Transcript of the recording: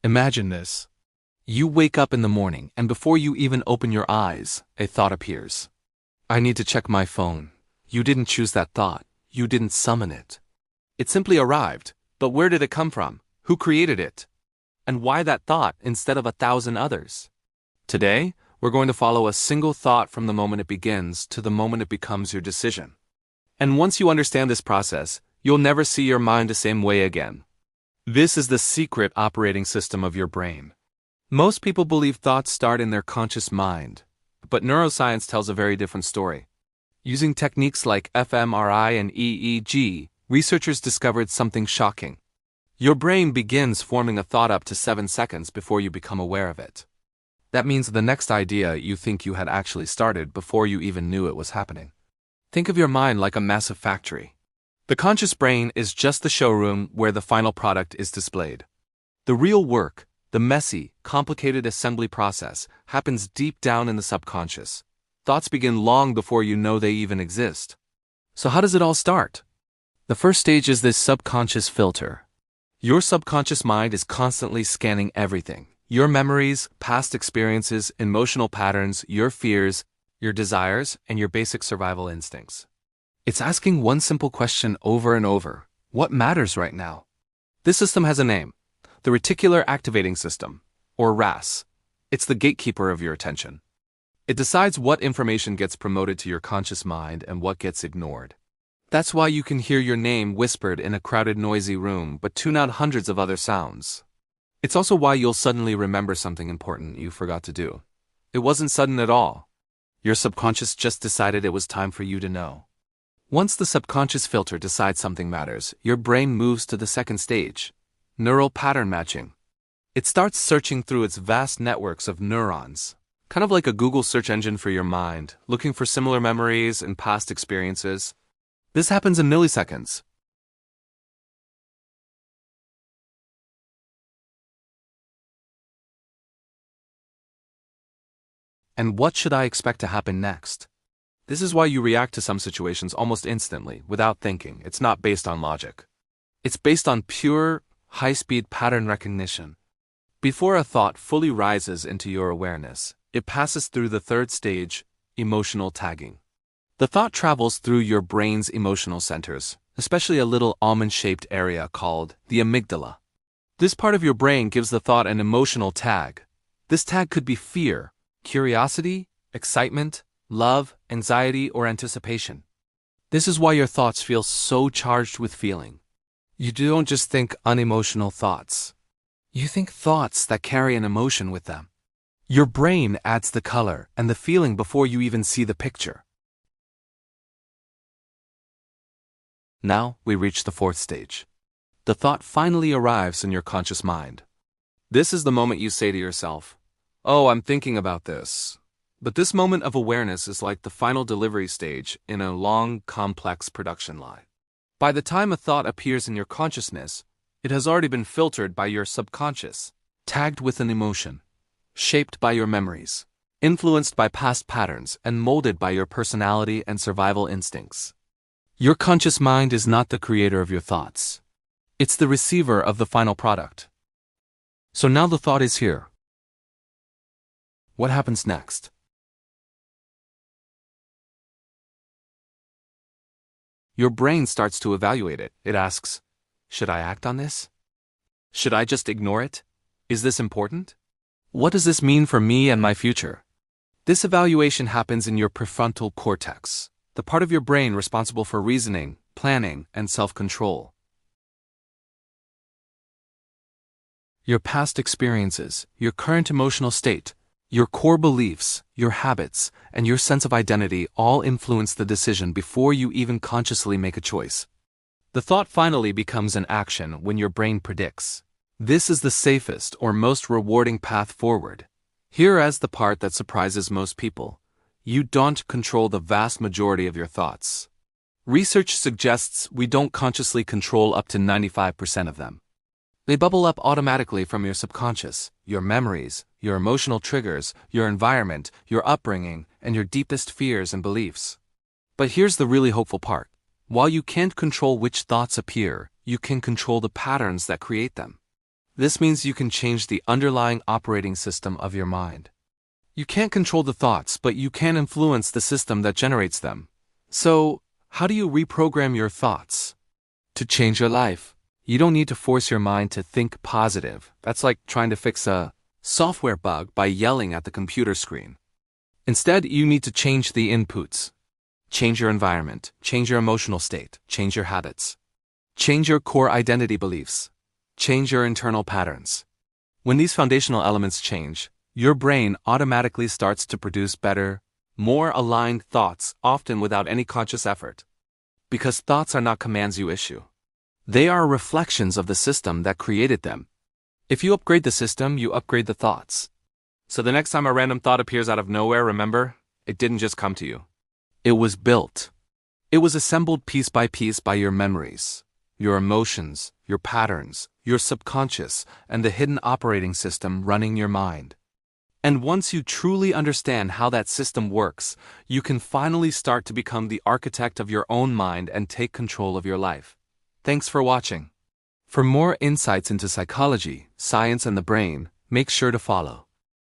Imagine this. You wake up in the morning, and before you even open your eyes, a thought appears. I need to check my phone. You didn't choose that thought. You didn't summon it. It simply arrived. But where did it come from? Who created it? And why that thought instead of 1,000 others? Today, we're going to follow a single thought from the moment it begins to the moment it becomes your decision. And once you understand this process, you'll never see your mind the same way again. This is the secret operating system of your brain. Most people believe thoughts start in their conscious mind, but neuroscience tells a very different story. Using techniques like fMRI and EEG, researchers discovered something shocking. Your brain begins forming a thought up to 7 seconds before you become aware of it. That means the next idea you think you had actually started before you even knew it was happening. Think of your mind like a massive factory. The conscious brain is just the showroom where the final product is displayed. The real work, the messy, complicated assembly process, happens deep down in the subconscious. Thoughts begin long before you know they even exist. So how does it all start? The first stage is this subconscious filter. Your subconscious mind is constantly scanning everything. Your memories, past experiences, emotional patterns, your fears, your desires, and your basic survival instincts. It's asking one simple question over and over. What matters right now? This system has a name. The Reticular Activating System, or RAS. It's the gatekeeper of your attention. It decides what information gets promoted to your conscious mind and what gets ignored. That's why you can hear your name whispered in a crowded, noisy room, but tune out hundreds of other sounds. It's also why you'll suddenly remember something important you forgot to do. It wasn't sudden at all. Your subconscious just decided it was time for you to know. Once the subconscious filter decides something matters, your brain moves to the second stage, neural pattern matching. It starts searching through its vast networks of neurons, kind of like a Google search engine for your mind, looking for similar memories and past experiences. This happens in milliseconds. And what should I expect to happen next? This is why you react to some situations almost instantly, without thinking. It's not based on logic. It's based on pure, high-speed pattern recognition. Before a thought fully rises into your awareness, it passes through the third stage, emotional tagging. The thought travels through your brain's emotional centers, especially a little almond-shaped area called the amygdala. This part of your brain gives the thought an emotional tag. This tag could be fear, curiosity, excitement, love, anxiety, or anticipation. This is why your thoughts feel so charged with feeling. You don't just think unemotional thoughts. You think thoughts that carry an emotion with them. Your brain adds the color and the feeling before you even see the picture. Now we reach the fourth stage. The thought finally arrives in your conscious mind. This is the moment you say to yourself, "Oh, I'm thinking about this." But this moment of awareness is like the final delivery stage in a long, complex production line. By the time a thought appears in your consciousness, it has already been filtered by your subconscious, tagged with an emotion, shaped by your memories, influenced by past patterns, and molded by your personality and survival instincts. Your conscious mind is not the creator of your thoughts. It's the receiver of the final product. So now the thought is here. What happens next? Your brain starts to evaluate it. It asks, should I act on this? Should I just ignore it? Is this important? What does this mean for me and my future? This evaluation happens in your prefrontal cortex, the part of your brain responsible for reasoning, planning, and self-control. Your past experiences, your current emotional state, your core beliefs, your habits, and your sense of identity all influence the decision before you even consciously make a choice. The thought finally becomes an action when your brain predicts. This is the safest or most rewarding path forward. Here is the part that surprises most people. You don't control the vast majority of your thoughts. Research suggests we don't consciously control up to 95% of them. They bubble up automatically from your subconscious, your memories, your emotional triggers, your environment, your upbringing, and your deepest fears and beliefs. But here's the really hopeful part. While you can't control which thoughts appear, you can control the patterns that create them. This means you can change the underlying operating system of your mind. You can't control the thoughts, but you can influence the system that generates them. So, how do you reprogram your thoughts? To change your life, you don't need to force your mind to think positive. That's like trying to fix a software bug by yelling at the computer screen. Instead, you need to change the inputs. Change your environment, change your emotional state, change your habits. Change your core identity beliefs. Change your internal patterns. When these foundational elements change, your brain automatically starts to produce better, more aligned thoughts, often without any conscious effort. Because thoughts are not commands you issue. They are reflections of the system that created them. If you upgrade the system, you upgrade the thoughts. So the next time a random thought appears out of nowhere, remember, it didn't just come to you. It was built. It was assembled piece by your memories, your emotions, your patterns, your subconscious, and the hidden operating system running your mind. And once you truly understand how that system works, you can finally start to become the architect of your own mind and take control of your life. Thanks for watching. For more insights into psychology, science, and the brain, make sure to follow